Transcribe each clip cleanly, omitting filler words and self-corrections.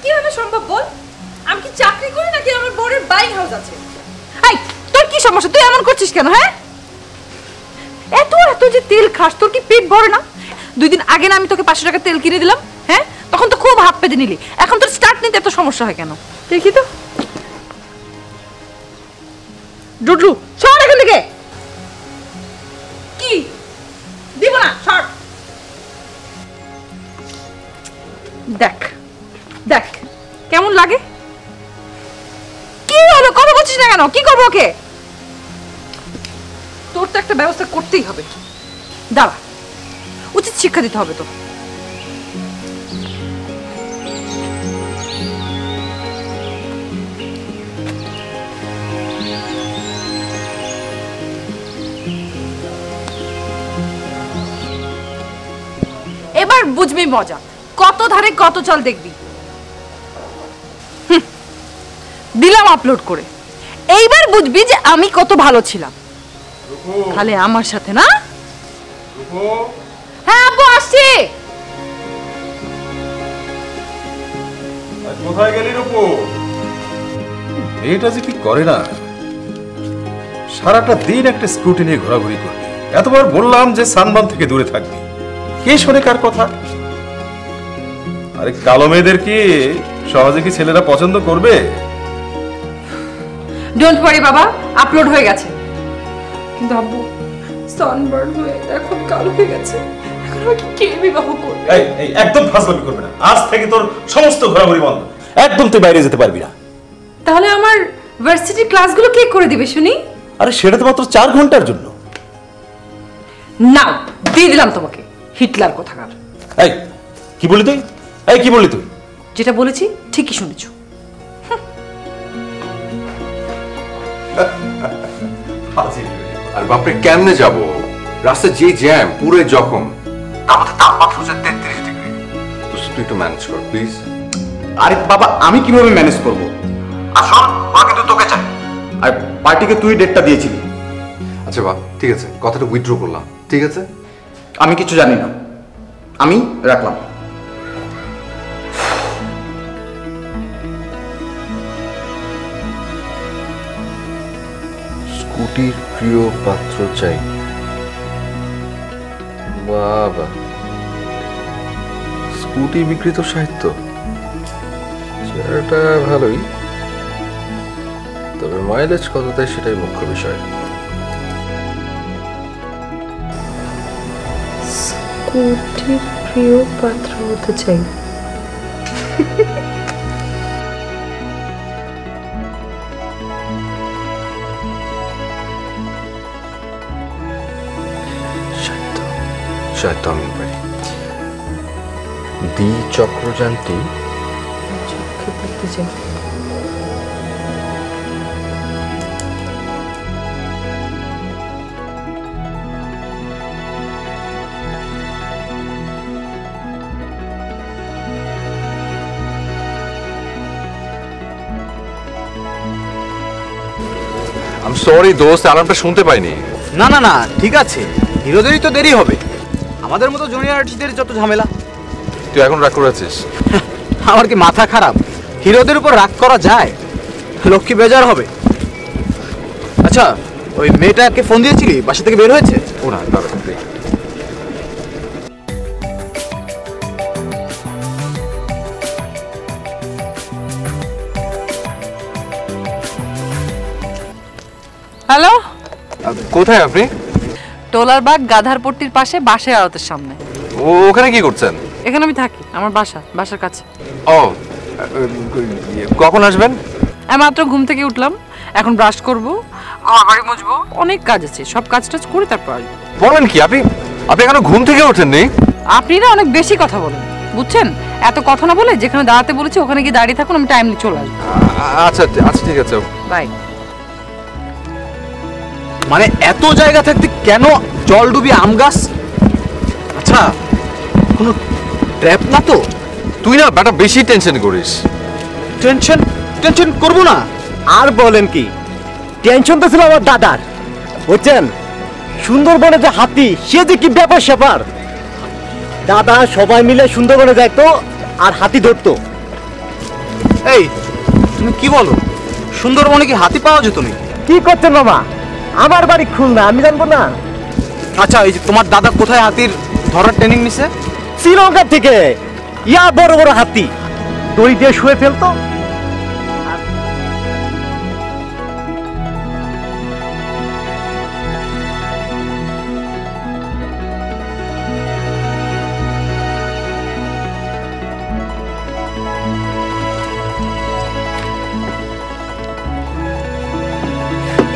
কিভাবে সম্ভব বল? আমি কি চাকরি করি নাকি আমার বড়ের বাইক হাউস আছে? এই তোর কি সমস্যা? তুই এমন করছিস কেন? হ্যাঁ, এত এত যে তেল খাস, তোর কি পেট ভরে না? 2 দিন আগে না আমি তোকে 500 টাকা তেল কিনে দিলাম, হ্যাঁ? তখন তো খুব হাত পেতে নিলি, এখন তোর স্টার্ট নিতে এত সমস্যা হয় কেন? দেখি তো। ডুডু সর এখান থেকে। কি দিব না, সর। দেখ দেখ কেমন লাগে। কি হলো, কথা বলছিস না কেন? কি করবো ওকে? তোর তো একটা ব্যবস্থা করতেই হবে। দাঁড়া, উচিত শিক্ষা দিতে হবে তো। এবার বুঝবি মজা, কত ধারে কত চাল দেখবি। দিলাম আপলোড করে, এইবার বুঝবি যে আমি কত ভালো ছিলাম। তাহলে আমার সাথে না? হ্যাঁ আব্বু আসছি। কোথায় গেলি রূপু? এটা যে কি করে না, সারাটা দিন একটা স্কুটি নিয়ে ঘোরাঘুরি করবি। এতবার বললাম যে সানবান থেকে দূরে থাকবি, কে শোনে কার কথা? আরে কালো মেয়েদের কি সহজে কি ছেলেরা পছন্দ করবে? ডোন্ট ওয়ারি বাবা, আপলোড হয়ে গেছে। কিন্তু আব্বু সানবার্ন হয়ে এখন কালো হয়ে গেছে, এখন আমাকে কে বিবাহ করবে? এই একদম ফাজলামি করবে না, আজ থেকে তোর সমস্ত ঘোরাঘুরি বন্ধ, একদম তুই বাইরে যেতে পারবি না। তাহলে আমার ভার্সিটি ক্লাসগুলো কে করে দিবে শুনি? আরে সেটা তো মাত্র 4 ঘন্টার জন্য। নাও দিয়ে দিলাম তোমাকে, হিটলার কোথাকার। এই কি বলি তুই? এই কি বলি তুই? যেটা বলেছি ঠিকই শুনেছো। আর বাপরে কেমনে যাব? রাস্তা যে জ্যাম, পুরো জখম, তার মধ্যে তাপমাত্রা হচ্ছে 33 ডিগ্রি। তুই একটু ম্যানেজ কর প্লিজ। আরে বাবা আমি কিভাবে ম্যানেজ করব? আসল ওরা কিন্তু তোকে চাই। আর পার্টিকে তুই ডেটটা দিয়েছিলি। আচ্ছা বাপ, ঠিক আছে, কথাটা উইথড্র করলাম, ঠিক আছে? আমি কিছু জানি না, আমি রাখলাম। স্কুটির প্রিয় পাত্র চাই। বাবা, স্কুটি বিকৃত সাহিত্য, সেটা ভালোই, তবে মাইলেজ কত তাই সেটাই মুখ্য বিষয়। স্কুটির প্রিয় পাত্র হতে চাই। সাহিত্য আমি পারি। দ্বি চক্রযানটি চোখে পড়তে চাই। আমি সরি দোস্ত, অ্যালার্মটা শুনতে পাইনি। না না না ঠিক আছে, হিরোদেরই তো দেরি হবে, আমাদের মতো জুনিয়র আর্টিস্টদের যত ঝামেলা। তুই এখন রাগ করে আছিস? আমার কি মাথা খারাপ? হিরোদের উপর রাগ করা যায়? লক্ষ্মী বেজার হবে। আচ্ছা ওই মেয়েটাকে ফোন দিয়েছিলি, বাসা থেকে বের হয়েছে? ও না, দাঁড়া দেখ। হ্যালো, কোথায় আপনি? টোলারবাগ গাধারপট্টির পাশে বাসায় আড়তের সামনে। ওখানে কি করছেন? এখানে আমি থাকি, আমার বাসার কাছে। ও, কখন আসবেন? আমি মাত্র ঘুম থেকে উঠলাম, এখন ব্রাশ করবো, ঘর বাড়ি মুছবো, অনেক কাজ আছে, সব কাজ টাজ করে তারপর আসবো। বলেন কি, আপনি এখনো ঘুম থেকে ওঠেননি? আপনি না অনেক বেশি কথা বলেন, বুঝছেন? এত কথা না বলে যেখানে দাঁড়াতে বলেছি ওখানে গিয়ে দাঁড়িয়ে থাকুন, আমি টাইমলি চলে আসবো। আচ্ছা আচ্ছা ঠিক আছে, বাই। মানে এত জায়গা থাকতে কেন জল ডুবি আম গাছ? আচ্ছা কোনো ট্র্যাপ না তো? তুই না বেটা বেশি টেনশন করিস। টেনশন করবো না। আর বলেন কি, টেনশন তো ছিল আমার দাদার, বুঝছেন? সুন্দরবনে যে হাতি, সে যে কি ব্যাপার স্যাপার। দাদা সবাই মিলে সুন্দরবনে যাইতো আর হাতি ধরতো। এই তুমি কি বলো, সুন্দরবনে কি হাতি পাওয়া যেত নাকি? কি করছেন মামা? আমার বাড়ি খুলনা, আমি জানবো না? আচ্ছা, এই যে তোমার দাদা কোথায় হাতির ধরার ট্রেনিং নিছে? শ্রীলঙ্কা থেকে ইয়া বড় বড় হাতি দড়ি দিয়ে শুয়ে ফেলতো।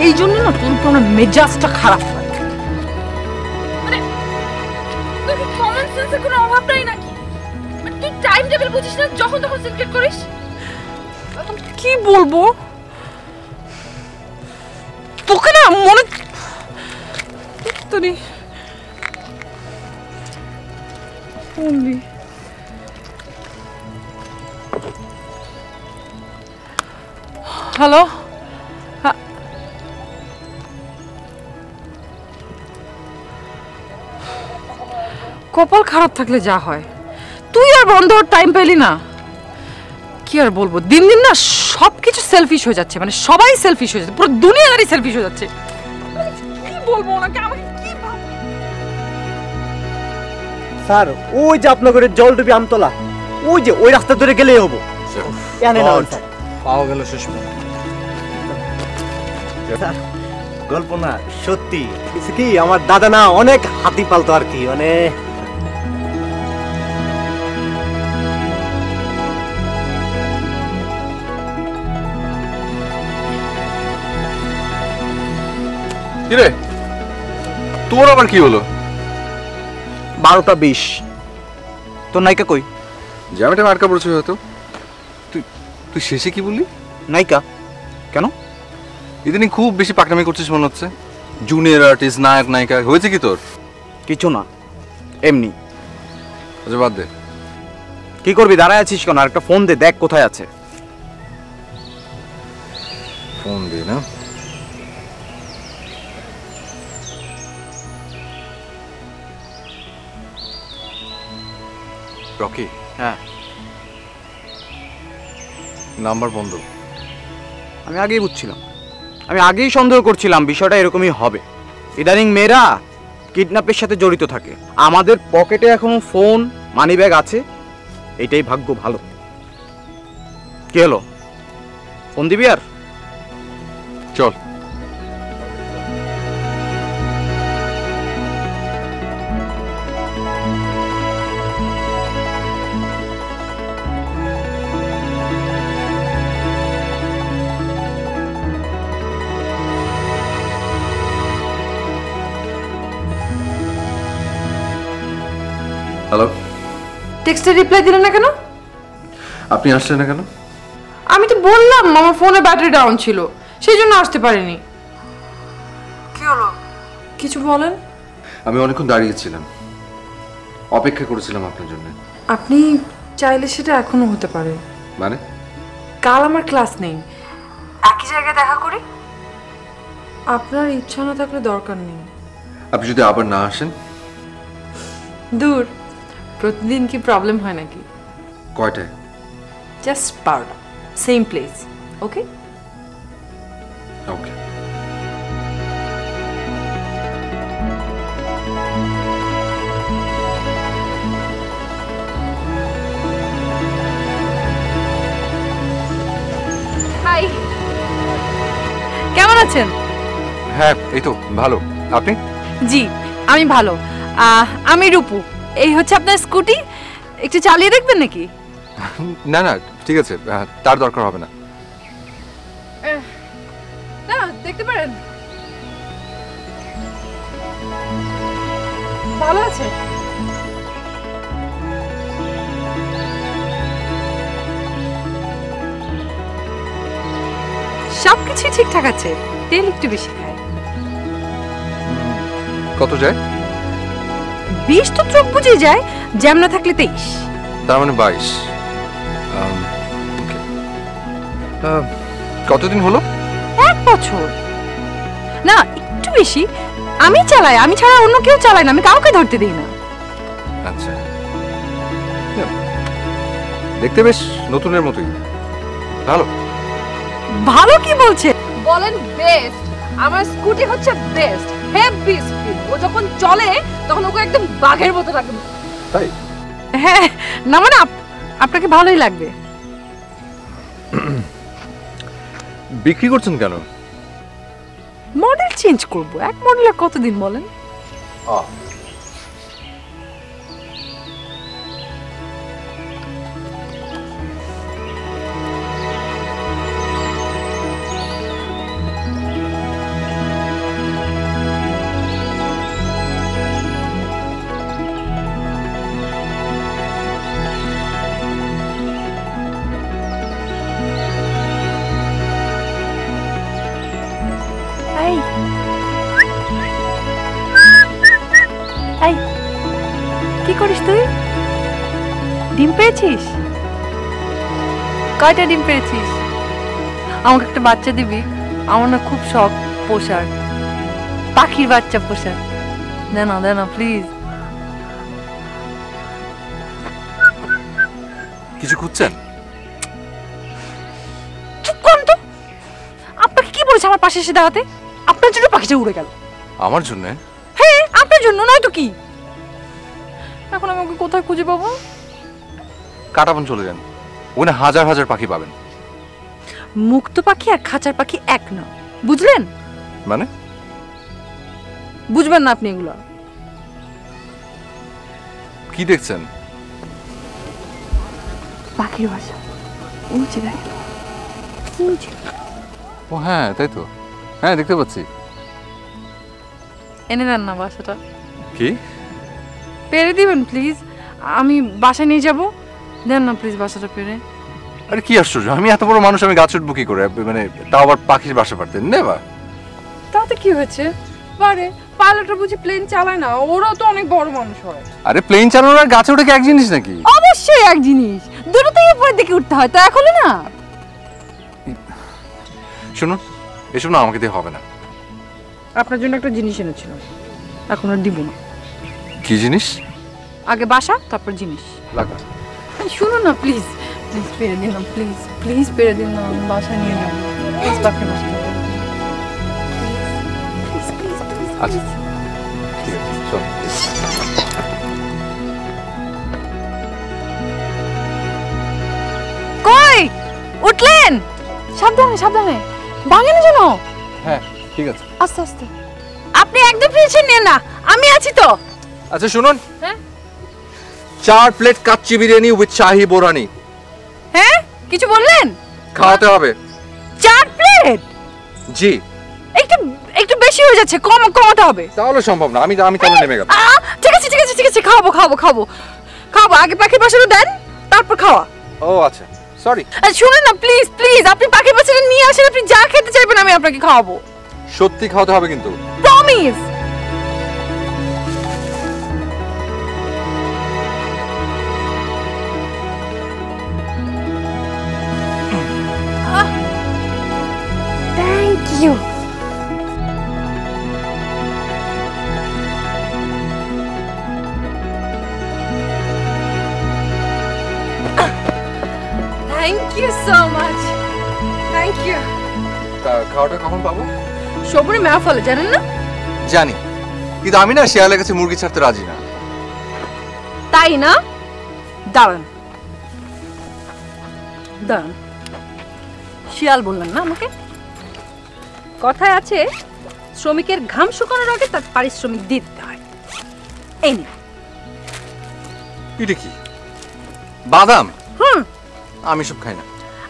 এই জন্য না তোর তোমার মেজাজটা খারাপ হয়। মানে তোর কি কমন সেন্সের কোনো অভাব নাই নাকি? মানে তুই টাইম টেবিল বুঝিস না, যখন তখন সিনক্রেট করিস। কি বলবো তোকে না, মনে তোরি বলবি। হ্যালো, কপাল খারাপ থাকলে যা হয়। তুই আর বন্ধ হওয়ার টাইম পেলি না। কি আর বলবো, দিন দিন না সবকিছু সেলফিশ হয়ে যাচ্ছে, মানে সবাই সেলফিশ হয়ে যাচ্ছে, পুরো দুনিয়াদারি সেলফিশ হয়ে যাচ্ছে। কি বলবো ওনাকে, আমাকে কি ভাববে? স্যার ওই যে আপনাদের জলডুবি আমতলা, ওই যে ওই রাস্তা ধরে গেলেই হবো। পাওয়া গেল শেষ পর্যন্ত। গল্প না সত্যি, কি আমার দাদা না অনেক হাতি পালতো আর কি, মানে কিরে তোর আবার কি হলো? 12টা 20। তোর নায়িকা কই? জ্যামেটা আটকা পড়ছে হয়তো। তুই তুই শেষে কি বললি? নায়িকা কেন? ইদানিং খুব বেশি পাকনামি করছিস মনে হচ্ছে। জুনিয়র আর্টিস্ট, নায়ক নায়িকা হয়েছে কি তোর? কিছু না, এমনি। আচ্ছা বাদ দে। কি করবি, দাঁড়ায় আছিস কেন? আরেকটা ফোন দে, দেখ কোথায় আছে। ফোন দে না। রকি, হ্যাঁ নাম্বার বন্ধ। আমি আগেই বুঝছিলাম, আমি আগেই সন্দেহ করছিলাম বিষয়টা এরকমই হবে। ইদানিং মেয়েরা কিডন্যাপের সাথে জড়িত থাকে। আমাদের পকেটে এখনো ফোন, মানিব্যাগ আছে, এটাই ভাগ্য ভালো। কি হলো, ফোন দিবি আর? চল। হ্যালো, টেক্সটে রিপ্লাই দিলেন না কেন? আপনি আসছেন না কেন? আমি তো বললাম আমার ফোনে ব্যাটারি ডাউন ছিল, সেই জন্য আসতে পারিনি। কি হলো, কিছু বলেন। আমি অনেকক্ষণ দাঁড়িয়েছিলাম, অপেক্ষা করেছিলাম আপনার জন্য। আপনি চাইলে সেটা এখনো হতে পারে। মানে? কাল আমার ক্লাস নেই, একই জায়গায় দেখা করি। আপনার ইচ্ছা না থাকলে দরকার নেই। আপনি যদি আবার না আসেন? দূর, প্রতিদিন কি প্রবলেম হয় নাকি? কয়টায়? জাস্ট 12টা, same place. Okay okay. Hi, কেমন আছেন? হ্যাঁ এই তো ভালো। আপনি? জি আমি ভালো। আমি রূপু। এই হচ্ছে আপনার স্কুটি, একটু চালিয়ে দেখবেন নাকি? না না ঠিক আছে, তার দরকার হবে না। না দেখতে পারেন, ভালো আছে। সবকিছু ঠিকঠাক আছে, তেল একটু বেশি খায়। কত যায়? 20 তো চোখ বুঝে যায়, জ্যাম না থাকলে 23। তার মানে 22। কতদিন হলো? 1 বছর। না একটু বেশি। আমি চালাই, আমি ছাড়া অন্য কেউ চালায় না, আমি কাউকে ধরতে দিই না। আচ্ছা, দেখতে বেশ নতুনের মতোই। ভালো ভালো কি বলছে? বলেন বেস্ট। আমার স্কুটি হচ্ছে বেস্ট, হেভি স্পিড। ও যখন চলে তখন ওকে একদম বাঘের মতো লাগে। তাই? হ্যাঁ, না মানে আপনাকে ভালোই লাগবে। বিক্রি করছেন কেন? মডেল চেঞ্জ করব। এক মডেলে কতদিন বলেন? এই কি করিস তুই? ডিম পেয়েছিস? কয়টা ডিম পেয়েছিস? আমাকে একটা বাচ্চা দিবি? আমার না খুব শখ পোষার, পাখির বাচ্চা পোষার। দে না প্লিজ। কিছু খুঁজছেন? চুপ করুন তো। আপনাকে কি বলেছে আমার পাশে এসে দাঁড়াতে? আপনার জন্য পাখিটা উড়ে গেল। আমার জন্য? হ্যাঁ, আপনার জন্য, নয় তো কি। এখন আমি ওকে কোথায় খুঁজে পাবো? কাটাবন চলে যান, ওখানে হাজার হাজার পাখি পাবেন। মুক্ত পাখি আর খাঁচার পাখি এক না, বুঝলেন? মানে? বুঝবেন না আপনি এগুলো। কি দেখছেন? পাখির বাসা উঁচে দেখে। ও হ্যাঁ, তাই তো। হ্যাঁ, দেখতে পাচ্ছি। এনে দেন না বাসাটা। কি? পেরে দিবেন প্লিজ, আমি বাসায় নিয়ে যাব। দেন না প্লিজ বাসাটা পেরে। আরে কি আশ্চর্য, আমি এত বড় মানুষ, আমি গাছ উঠবো কি করে? মানে তাও আবার পাখির বাসা পারতেন নেবা? তাতে কি হয়েছে? পারে, পাইলটরা বুঝি প্লেন চালায় না? ওরাও তো অনেক বড় মানুষ হয়। আরে প্লেন চালানো আর গাছে ওঠা কি এক জিনিস নাকি? অবশ্যই এক জিনিস, দুটোতেই উপরের দিকে উঠতে হয়। তো এখন না, শুনুন, এসব না আমাকে দিয়ে হবে না। আপনার জন্য একটা জিনিস এনেছিলাম, এখন আর দিব না। কি জিনিস? আগে বাসা, তারপর জিনিস। লাগা। শুনুন না প্লিজ, প্লিজ পেরে দিন না, প্লিজ প্লিজ পেরে দিন না, আমি বাসা নিয়ে যাবো। প্লিজ পাখির বাসা। আচ্ছা ঠিক আছে, চল। কই উঠলেন? সাবধানে সাবধানে, ভাঙেন যেন। হ্যাঁ ঠিক আছে, আস্তে আস্তে। আপনি একদম টেনশন নেন না, আমি আছি তো। আচ্ছা শুনুন, হ্যাঁ 4 প্লেট কাচ্চি বিরিয়ানি উইথ শাহি বোরানি। হ্যাঁ, কিছু বললেন? খাওয়াতে হবে। 4 প্লেট? জি। একটু একটু বেশি হয়ে যাচ্ছে, কমাতে হবে। তাহলে সম্ভব না, আমি তাহলে নেমে গেলাম। ঠিক আছে ঠিক আছে ঠিক আছে, খাওয়াবো খাওয়াবো খাওয়াবো খাওয়াবো। আগে পাখির বাসাটা দেন, তারপর খাওয়া। ও আচ্ছা, সরি। শুনুন না প্লিজ প্লিজ, আপনি পাখির বাসাটা নিয়ে আসেন। আপনি যা খেতে চাইবেন আমি আপনাকে খাওয়াবো। সত্যি খাওয়াতে হবে কিন্তু। Promise. Thank you. Thank you so much, thank you. খাওয়াটা কখন পাবো? সবুরে মেহফলে, জানেন না? জানি, কিন্তু আমি না শিয়ালের কাছে মুরগি ছাড়তে রাজি না। তাই না? দাঁড়ান দাঁড়ান, শিয়াল বললেন না আমাকে? কথায় আছে, শ্রমিকের ঘাম শুকানোর আগে তার পারিশ্রমিক দিতে হয়। এই নিন। এটা কি? বাদাম? আমি সব খাই না।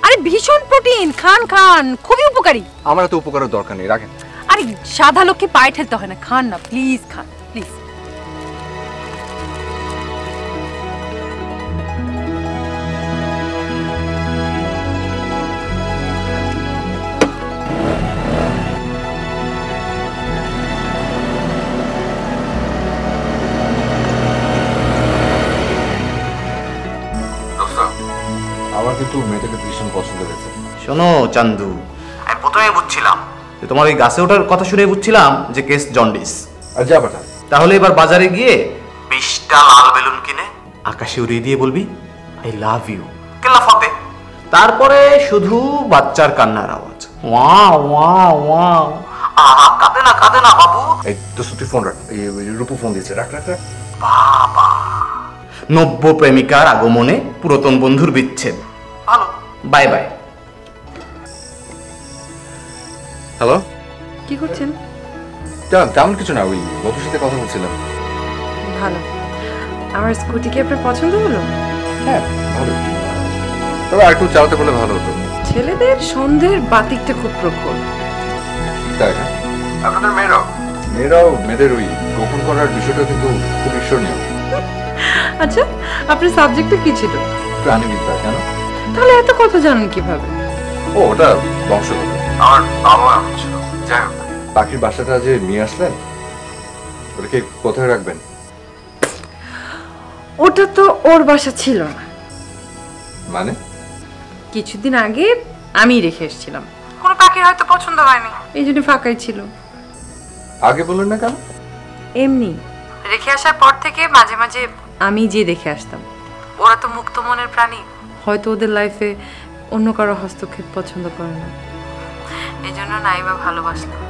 আরে ভীষণ প্রোটিন, খান খান, খুবই উপকারী। আমার তো উপকারের দরকার নেই, রাখেন। আরে সাদা লোককে পায়ে ঠেলতে হয় না, খান না প্লিজ, খান প্লিজ। আমার কিন্তু মেয়েটাকে ভীষণ পছন্দ হয়েছে। শোনো চান্দু, আমি প্রথমেই বুঝছিলাম যে তোমার ওই গাছে ওঠার কথা শুনে বুঝছিলাম যে কেস জন্ডিস। আর যা পাঠা, তাহলে এবার বাজারে গিয়ে 20টা লাল বেলুন কিনে আকাশে উড়িয়ে দিয়ে বলবি আই লাভ ইউ। কে লাফাবে? তারপরে শুধু বাচ্চার কান্নার আওয়াজ, ওয়া ওয়া ওয়া। কাঁদে না বাবু। এই দোস্ত তুই ফোন রাখ, এই রূপু ফোন দিয়েছে, রাখ রাখ রাখ। বাবা, নব্য প্রেমিকার আগমনে পুরাতন বন্ধুর বিচ্ছেদ। ভালো, বাই বাই। হ্যালো, কি করছেন? তেমন কিছু না, ওই বন্ধুর সাথে কথা বলছিলাম। ভালো। আমার স্কুটি কি আপনার পছন্দ হলো? হ্যাঁ ভালো, তবে আর একটু চালাতে পারলে ভালো হতো। ছেলেদের সন্ধ্যের বাতিকটা খুব প্রখর। তাই না? আপনাদের মেয়েরাও মেয়েদের ওই গোপন করার বিষয়টা কিন্তু খুব ঈশ্বরনীয়। আচ্ছা, আপনার সাবজেক্টটা কি ছিল? প্রাণীবিদ্যা। কেন? তাহলে এত কথা জানেন কিভাবে? ও, ওটা বংশগত। আমার বাবা এমন ছিল। যাই হোক, পাখির বাসাটা যে নিয়ে আসলেন, ওটাকে কোথায় রাখবেন? ওটা তো ওর বাসা ছিল না। মানে? কিছুদিন আগে আমি রেখে এসেছিলাম, কোনো পাখির হয়তো পছন্দ হয়নি, এই জন্য ফাঁকাই ছিল। আগে বললেন না কেন? এমনি রেখে আসার পর থেকে মাঝে মাঝে আমি যে দেখে আসতাম। ওরা তো মুক্ত মনের প্রাণী, হয়তো ওদের লাইফে অন্য কারো হস্তক্ষেপ পছন্দ করে না, এই জন্য নাই বা ভালোবাসলাম।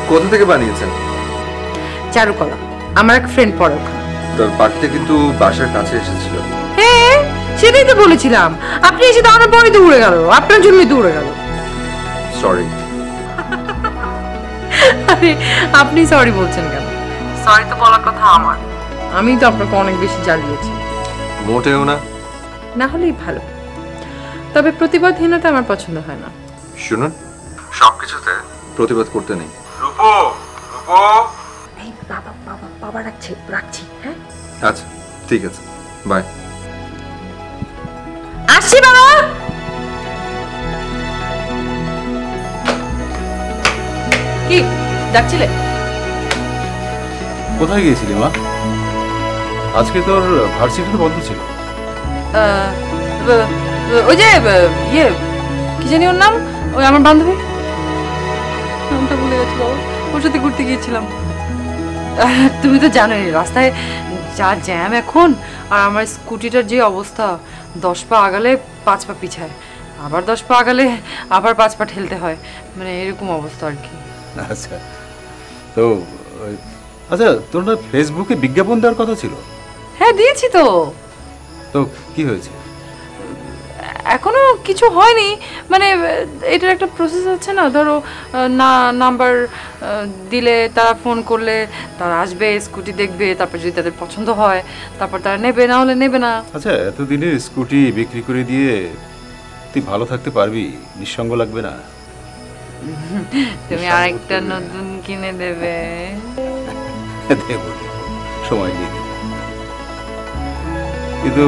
কোথা থেকে বানিয়েছেন? চারুকলা, আমার এক ফ্রেন্ড পড়ে ওখানে। তোর পাখিটা কিন্তু বাসার কাছে এসেছিল। হ্যাঁ, সেটাই তো বলেছিলাম। আপনি এসে দাঁড়ানোর পরেই দৌড়ে গেল, আপনার জন্যই দৌড়ে গেল। সরি। আরে আপনি সরি বলছেন কেন? সরি তো বলার কথা আমার। আমি তো আপনাকে অনেক বেশি জ্বালিয়েছি। মোটেও না। না হলেই ভালো, তবে প্রতিবাদহীনতা আমার পছন্দ হয় না। শুনুন, সবকিছুতে প্রতিবাদ করতে নেই। এই বাবা বাবা বাবা রাখছি। হ্যাঁ আচ্ছা ঠিক আছে, বাই। আসছি বাবা। কি ডাকছিলে? কোথায় গিয়েছিলি মা? আজকে তোর ভার্সিটি বন্ধ ছিল। ওই যে ইয়ে কি জানি ওর নাম, ওই আমার বান্ধবী, নামটা ভুলে গেছি বাবা, ওর সাথে ঘুরতে গিয়েছিলাম। তুমি তো জানোই রাস্তায় যা জ্যাম এখন, আর আমার স্কুটিটার যে অবস্থা, 10 পা আগালে 5 পা পিছায়, আবার 10 পা আগালে আবার 5 পা ঠেলতে হয়, মানে এরকম অবস্থা আর কি। আচ্ছা, তো আচ্ছা তোর না ফেসবুকে বিজ্ঞাপন দেওয়ার কথা ছিল? হ্যাঁ দিয়েছি তো। তো কি হয়েছে? এখনো কিছু হয়নি, মানে এটার একটা প্রসেস হচ্ছে না, ধরো নাম্বার দিলে তারা ফোন করলে তারা আসবে, স্কুটি দেখবে, তারপর যদি তাদের পছন্দ হয় তারপর তারা নেবে, না হলে নেবে না। আচ্ছা, এতদিনের স্কুটি বিক্রি করে দিয়ে তুই ভালো থাকতে পারবি? নিঃসঙ্গ লাগবে না? তুমি আরেকটা নতুন কিনে দেবে। দেবো, সময় দিয়ে দেবো, কিন্তু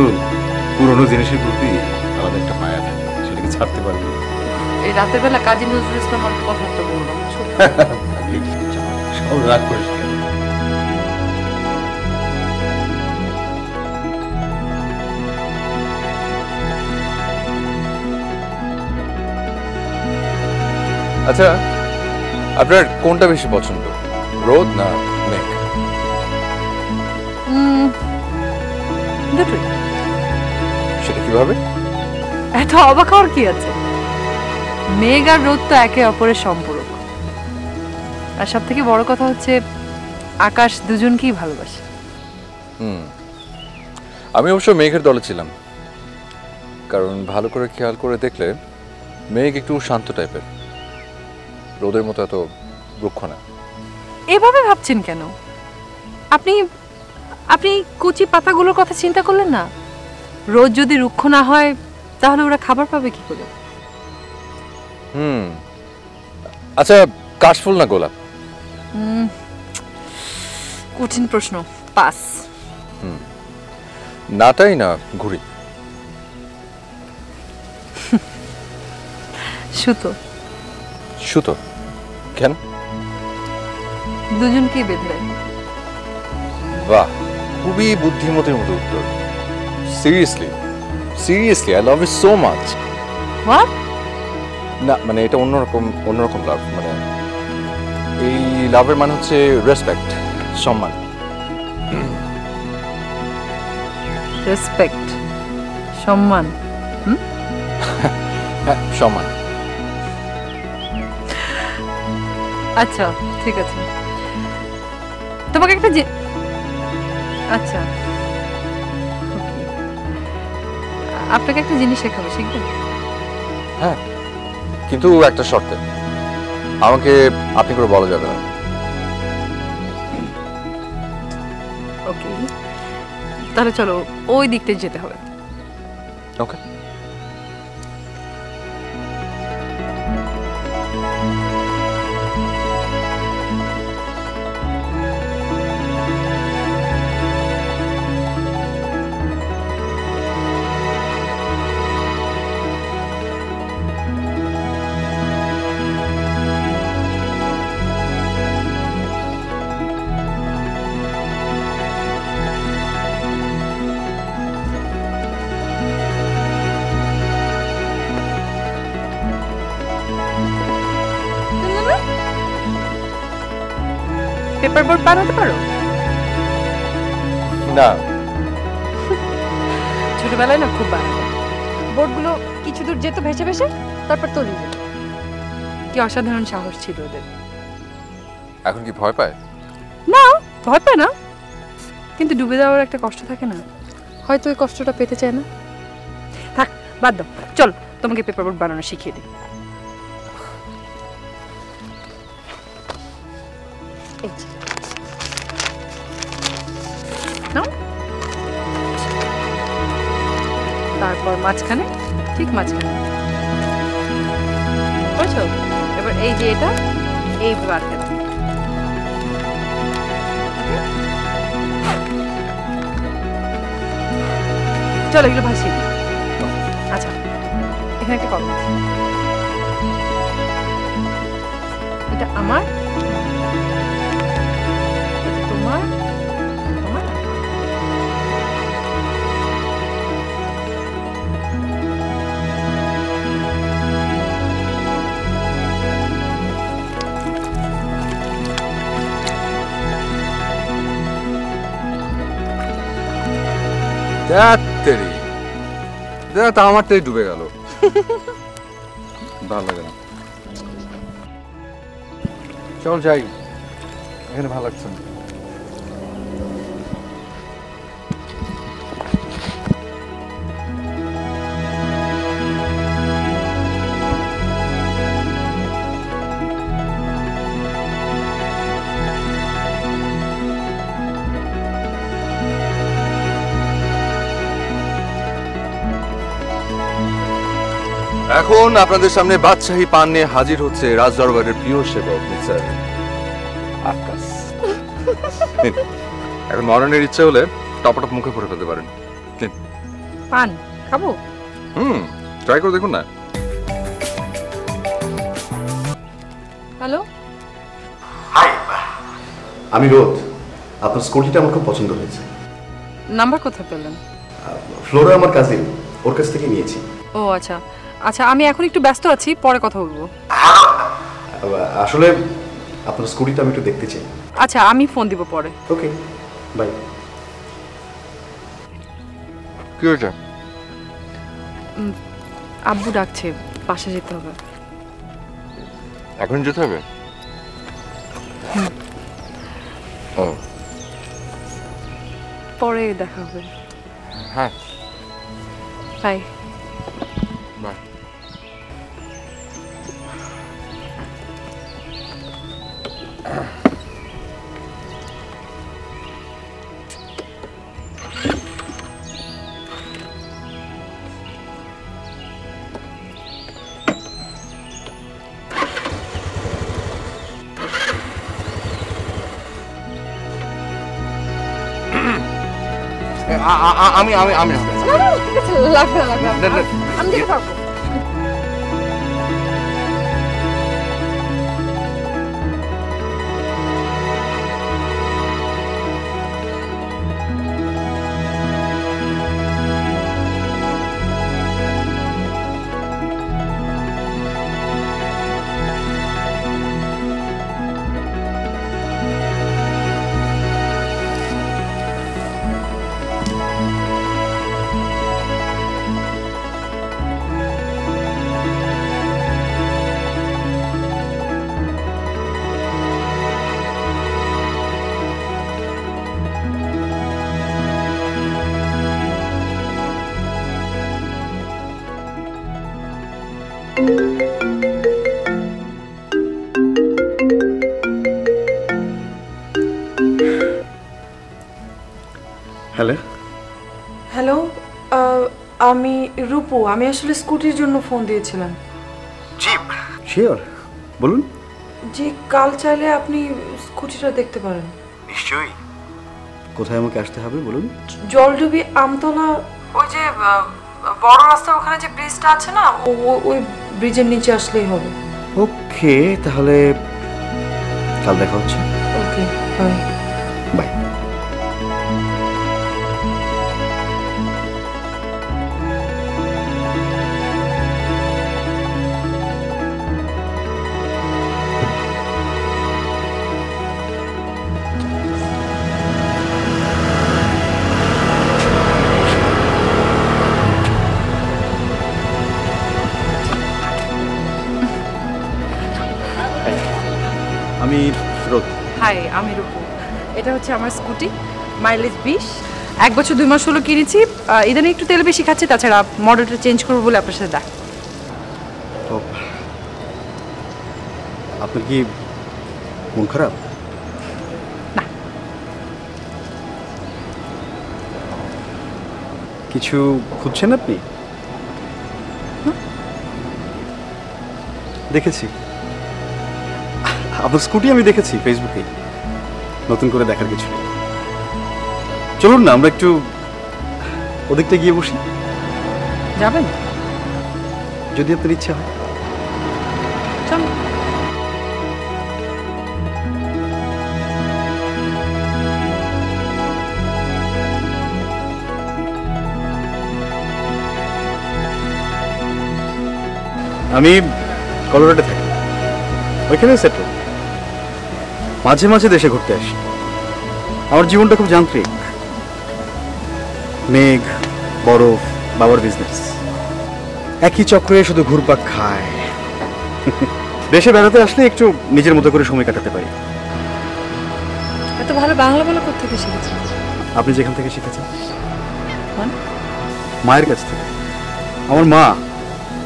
পুরোনো জিনিসের প্রতি আলাদা একটা মায়া থাকে, সেটাকে ছাড়তে পারবি? এই রাতের বেলা কাজী নজরুল ইসলাম আমার কথাটা বললাম, সব রাগ করিস কেন? আচ্ছা, আপনার কোনটা বেশি পছন্দ, রোদ না মেঘ? দুটোই। সেটা কিভাবে? এত অবাক হওয়ার কি আছে? মেঘ আর রোদ তো একে অপরের সম্পূরক, আর সব থেকে বড় কথা হচ্ছে আকাশ দুজনকেই ভালোবাসে। আমি অবশ্য মেঘের দলে ছিলাম, কারণ ভালো করে খেয়াল করে দেখলে মেঘ একটু শান্ত টাইপের, রোদের মতো এত রুক্ষ না। এভাবে ভাবছেন কেন? আপনি আপনি কচি পাতাগুলোর কথা চিন্তা করলেন না? রোদ যদি রুক্ষ না হয় তাহলে ওরা খাবার পাবে কি করে? আচ্ছা, কাশফুল না গোলাপ? কঠিন প্রশ্ন, পাস। নাটাই না ঘুড়ি? সুতো। সুতো? কেন? দুজনকেই বেঁধে। বাহ, খুবই বুদ্ধিমতির মতো উত্তর। Seriously seriously I love you so much. What? না মানে এটা অন্যরকম লাভ, মানে এই লাভের মানে হচ্ছে রেসপেক্ট, সম্মান। রেসপেক্ট, সম্মান। হ্যাঁ সমান। আচ্ছা ঠিক আছে, তোমাকে একটা আচ্ছা okay. আপনাকে একটা জিনিস শেখাবো, শিখবেন? হ্যাঁ, কিন্তু একটা শর্তে, আমাকে আপনি করে বলা যাবে না। ওকে, তাহলে চলো ওই দিকতে যেতে হবে। ওকে। পেপার বোর্ড বানাতে পারো? না, ছোটবেলায় না খুব বানাতো, বোর্ডগুলো কিছু দূর যেত ভেসে ভেসে, তারপর তলিয়ে যেত। কি অসাধারণ সাহস ছিল ওদের। এখন কি ভয় পায়? না, ভয় পায় না, কিন্তু ডুবে যাওয়ার একটা কষ্ট থাকে না, হয়তো ওই কষ্টটা পেতে চায় না। থাক, বাদ দাও, চল তোমাকে পেপার বোর্ড বানানো শিখিয়ে দিই। তারপর মাঝখানে, ঠিক মাঝখানে বুঝছো? এবার এই যে এটা এইভাবে আটকে দাও। চলো এগুলো ভাসিয়ে দিই। আচ্ছা, এখানে একটা কলম আছে, এটা আমার, এটা তোমার, তোমার। আমারটাই ডুবে গেল, ভালো লাগে না। চল যাই, এখানে ভালো লাগছে না। এখন আপনাদের সামনে বাদশাহী পান নিয়ে হাজির হচ্ছে রাজদরবারের প্রিয় সেবক মিস্টার আকাশ। এখন মরণের ইচ্ছে হলে টপটপ মুখে পড়ে ফেলতে পারেন। পান খাবো? ট্রাই করে দেখুন না। হ্যালো, হাই, আমি রোদ। আপনার স্কুটিটা আমার খুব পছন্দ হয়েছে। নাম্বার কোথায় পেলেন? ফ্লোরা আমার কাজিন, ওর কাছ থেকে নিয়েছি। ও আচ্ছা আচ্ছা, আমি এখন একটু ব্যস্ত আছি, পরে কথা বলবো। আসলে আপনার স্কুটিটা আমি একটু দেখতে চাই। আচ্ছা, আমি ফোন দিব পরে। ওকে, বাই। কি হয়েছে? আব্বু ডাকছে, বাসা যেতে হবে। এখন যেতে হবে? ও, পরে দেখা হবে। হ্যাঁ, বাই। বাই। আমি আমি আমি লাগবে না, লাগবে না, আমি যেতে পারবো। হ্যালো হ্যালো, আমি রূপু। আমি আসলে স্কুটির জন্য ফোন দিয়েছিলাম। জি শিওর, বলুন। জি, কাল চাইলে আপনি স্কুটিটা দেখতে পারেন। নিশ্চয়ই। কোথায় আমাকে আসতে হবে বলুন? জলডুবি আমতলা, ওই যে বড় রাস্তার ওখানে যে ব্রিজটা আছে না, ওই ব্রিজের নিচে আসলেই হবে। ওকে, তাহলে কাল দেখা হচ্ছে। ওকে, বাই। বাই। আমি রোদ। হাই, আমি রূপু। এটা হচ্ছে আমার স্কুটি, মাইলেজ 20। 1 বছর 2 মাস হলো কিনেছি। ইদানিং একটু তেল বেশি খাচ্ছে, তাছাড়া মডেলটা চেঞ্জ করবো বলে আপনার সাথে দেখা। আপনার কি মন খারাপ? না। কিছু খুঁজছেন আপনি? দেখেছি আপনার স্কুটি, আমি দেখেছি ফেসবুকে। নতুন করে দেখার কিছু নেই। চলুন না আমরা একটু ওদিকটা গিয়ে বসি। যাবেন? যদি আপনার ইচ্ছা হয়। চল। আমি কলোরাডোতে থাকি, ওইখানে সেটেল। মাঝে মাঝে দেশে ঘুরতে আসি। আমার জীবনটা খুব যান্ত্রিক। মেঘ, বরফ, বাবার বিজনেস, একই চক্রে শুধু ঘুরপাক খায়। দেশে বেড়াতে আসলে একটু নিজের মতো করে সময় কাটাতে পারি। এত ভালো বাংলা বলা কোত্থেকে শিখেছেন? আপনি যেখান থেকে শিখেছেন? মানে? মায়ের কাছ থেকে। আমার মা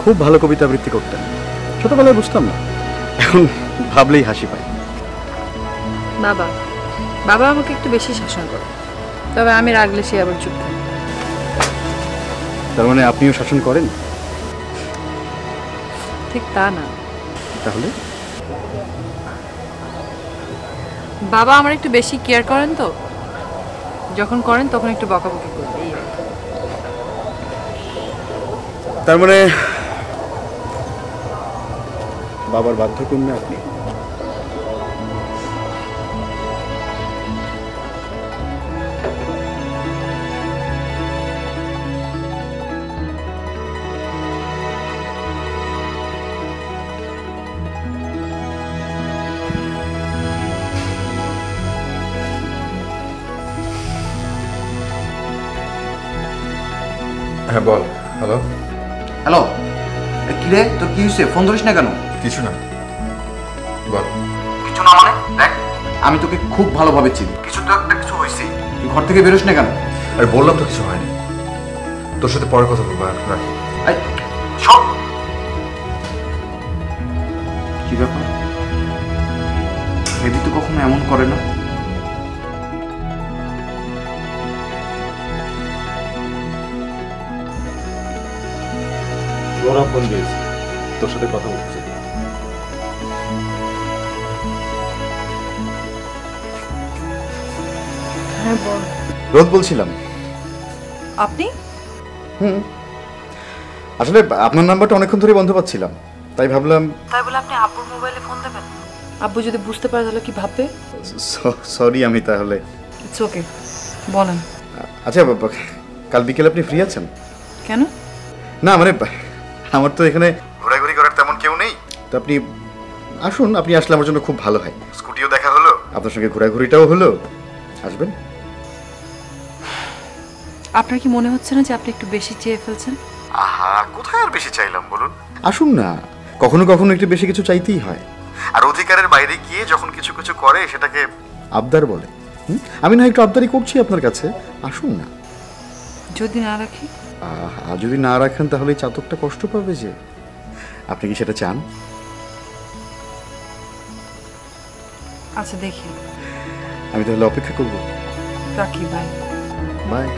খুব ভালো কবিতা আবৃত্তি করতেন। ছোটবেলায় বুঝতাম না, এখন ভাবলেই হাসি পায়। বাবা আমাকে একটু বেশি শাসন করে, তবে আমি রাগলে সে আবার চুপ থাকে। তার মানে আপনিও শাসন করেন? ঠিক তা না। তাহলে? বাবা আমার একটু বেশি কেয়ার করেন, তো যখন করেন তখন একটু বকাবকি করেন। এই আর কি। তার মানে বাবার বাধ্যকন্যা আপনি? হ্যাঁ বল। হ্যালো। হ্যালো, কি রে, তোর কি হয়েছে? ফোন ধরিস না কেন? কিছু না, বল। কিছু না মানে? দেখ, আমি তোকে খুব ভালোভাবে চিনি। কিছু তো একটা কিছু হয়েছে। তুই ঘর থেকে বেরোস না কেন? আরে বললাম তো কিছু হয়নি। তোর সাথে পরে কথা বলবো, এখন রাখি। সব কি ব্যাপার? বেবি তো কখনো এমন করে না। ওরা ফোন দিয়েছে, তোর সাথে কথা বলছে। হ্যাঁ বল। রোদ বলছিলাম। আপনি? আসলে আপনার নাম্বারটা অনেকক্ষণ ধরে বন্ধ পাচ্ছিলাম, তাই ভাবলাম। তাই বলে আপনি আব্বুর মোবাইলে ফোন দেবেন? আব্বু যদি বুঝতে পারে তাহলে কি ভাববে? সরি আমি তাহলে। ইটস ওকে, বলেন। আচ্ছা কাল বিকেলে আপনি ফ্রি আছেন? কেন? না মানে আমার তো এখানে ঘোরাঘুরি করার তেমন কেউ নেই, তো আপনি আসুন। আপনি আসলে আমার জন্য খুব ভালো হয়। স্কুটিও দেখা হলো, আপনার সঙ্গে ঘোরাঘুরিটাও হলো। আসবেন? আপনার কি মনে হচ্ছে না যে আপনি একটু বেশি চেয়ে ফেলছেন? আহা, কোথায় আর বেশি চাইলাম বলুন। আসুন না, কখনো কখনো একটু বেশি কিছু চাইতেই হয়। আর অধিকারের বাইরে গিয়ে যখন কিছু কিছু করে সেটাকে আবদার বলে। আমি না একটু আবদারি করছি আপনার কাছে, আসুন না। যদি না রাখি? যদি না রাখেন তাহলে এই চাতকটা কষ্ট পাবে যে। আপনি কি সেটা চান? আচ্ছা দেখি। আমি তাহলে অপেক্ষা করব। রাখি, বাই। বাই।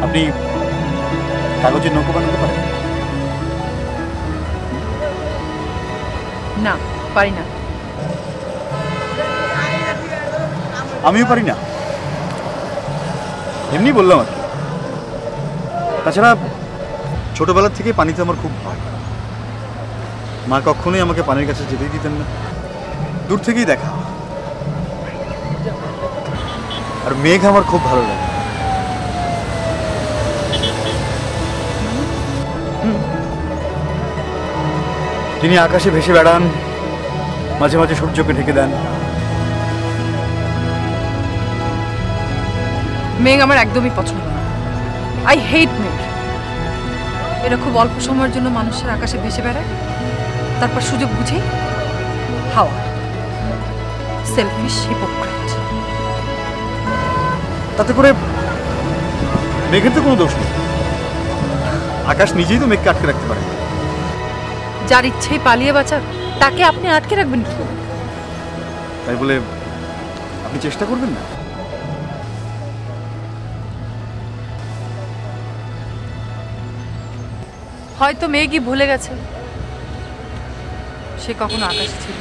আপনি কাগজের নৌকো বানাতে পারেন? না, পারি না। আমিও পারি না, এমনি বললাম আর কি। তাছাড়া ছোটবেলা থেকে পানিতে আমার খুব ভয়। মা কখনোই আমাকে পানির কাছে যেতেই দিতেন না, দূর থেকেই দেখা। আর মেঘ আমার খুব ভালো লাগে। তিনি আকাশে ভেসে বেড়ান, মাঝে মাঝে সূর্যকে ঢেকে দেন। মেঘ আমার একদমই পছন্দ না। আই হেট মেঘ। এরা খুব অল্প সময়ের জন্য মানুষের আকাশে ভেসে বেড়ায়, তারপর সুযোগ বুঝে হাওয়া। Selfish, hypocrite. তাতে করে মেঘের তো কোনো দোষ নেই, আকাশ নিজেই তো মেঘকে আটকে রাখতে পারে। যার ইচ্ছেই পালিয়ে বাঁচাক, তাকে আপনি আটকে রাখবেন কি? তাই বলে আপনি চেষ্টা করবেন না? হয়তো মেঘই ভুলে গেছে সে কখনো আকাশে ছিল।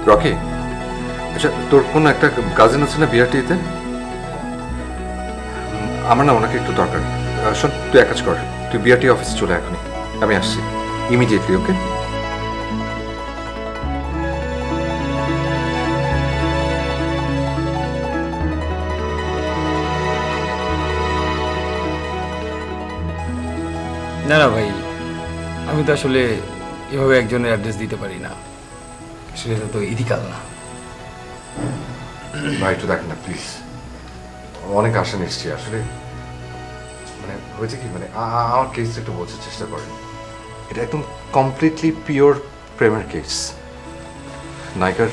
রকি, আচ্ছা তোর কোন একটা কাজিন আছে না বিআরটিতে? আমার না ওনাকে একটু দরকার। শোন, তুই এক কাজ কর, তুই বিআরটি অফিসে চলে এখনই, আমি আসছি ইমিডিয়েটলি। ওকে? না না ভাই, আমি তো আসলে এভাবে একজনের অ্যাড্রেস দিতে পারি না, সেটা তো ইথিক্যাল না। ভাই একটু দেখেন না প্লিজ, অনেক আশা নিশ্চয়ই। আসলে মানে হয়েছে কি, মানে আমার কেসটা একটু বোঝার চেষ্টা করেন। এটা একদম কমপ্লিটলি পিওর প্রেমের কেস। নায়িকার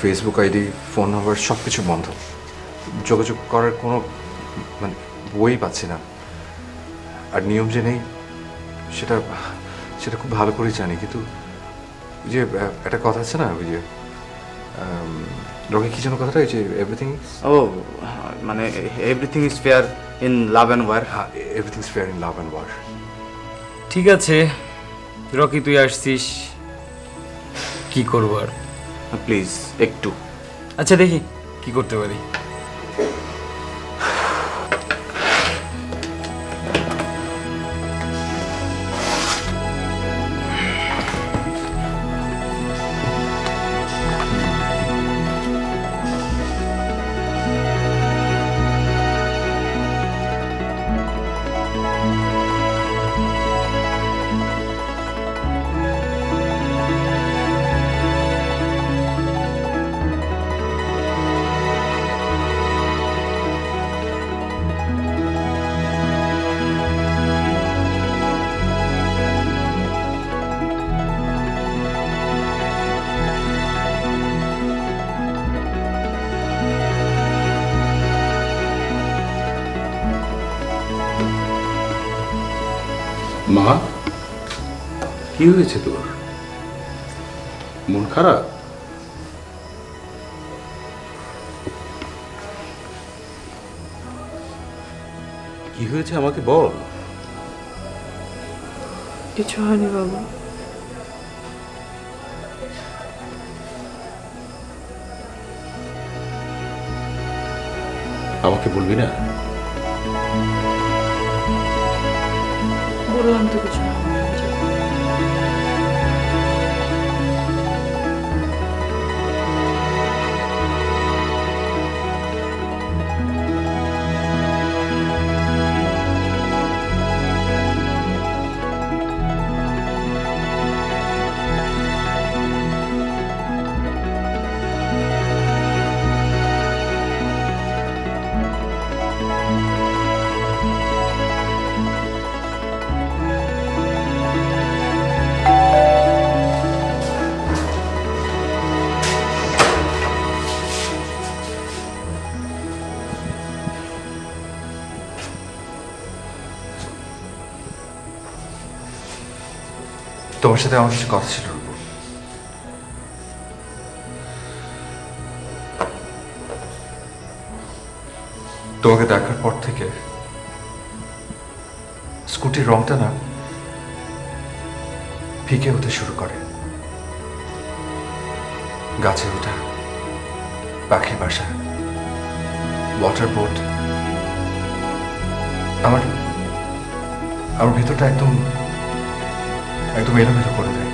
ফেসবুক আইডি, ফোন নাম্বার সব কিছু বন্ধ, যোগাযোগ করার কোনো মানে বই পাচ্ছি না। আর নিয়ম যে নেই সেটা সেটা খুব ভালো করেই জানি, কিন্তু যে একটা কথা আছে না, ওই যে রকি কি যেন কথাটা, ওই যে এভরিথিং, ও মানে everything is fair in love and war. হ্যাঁ, everything is fair in love and war. ঠিক আছে রকি, তুই আসছিস, কি করবো আর। প্লিজ একটু। আচ্ছা দেখি কি করতে পারি। কি হয়েছে তোর? মন খারাপ? কি হয়েছে আমাকে বল। কিছু হয়নি বাবা। আমাকে বলবি না? বললাম তো কিছু না। তোমার সাথে আমার কিছু কথা ছিল রূপু। তোমাকে দেখার পর থেকে স্কুটির রংটা না ফিকে হতে শুরু করে। গাছে ওঠা, পাখির বাসা, ওয়াটার বোট, আমার ভেতরটা একদম এলোমেলো করে দেয়।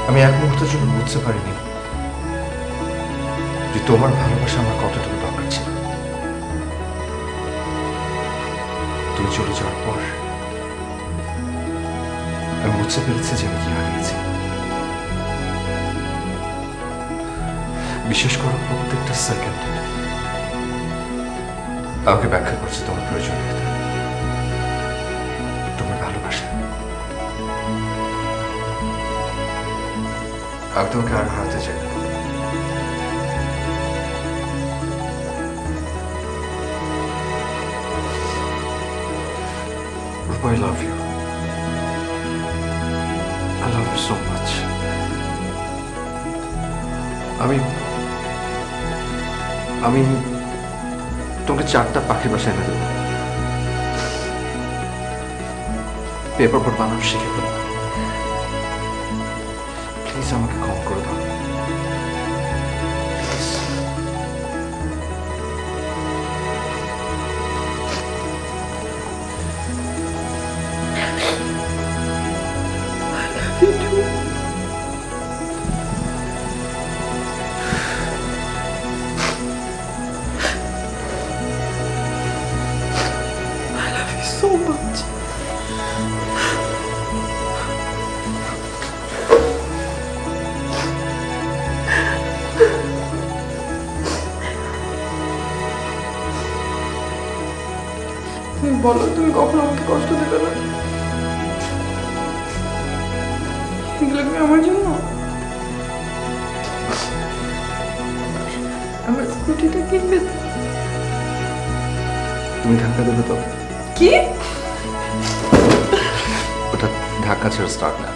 আমি এক মুহূর্তের জন্য বুঝতে পারিনি যে তোমার ভালোবাসা আমার কতটুকু দরকার ছিল। তুমি চলে যাওয়ার পর আমি বুঝতে পেরেছি যে আমি কি হারিয়েছি। বিশেষ করে প্রত্যেকটা সেকেন্ড আমাকে ব্যাখ্যা করছে তোমার প্রয়োজনীয়তা, তোমার ভালোবাসা। আমি তোমাকে আর হারাতে চাই না। I love you. I love you so much. আমি তোমাকে 4টা পাখির বাসা এনে দেবো। পেপার বোট বানানো শিখে ফেলবো। প্লিজ আমাকে ক্ষমা করে দাও। So much. তুমি বলো, তুমি কখনো আমাকে কষ্ট দেবে না? এগুলো তুমি আমার জন্য? আমার স্কুটিটা কিনবে? তুমি ধাক্কা দেবে তো? কি? ওটা ধাক্কা ছেড়ে স্টার্ট না।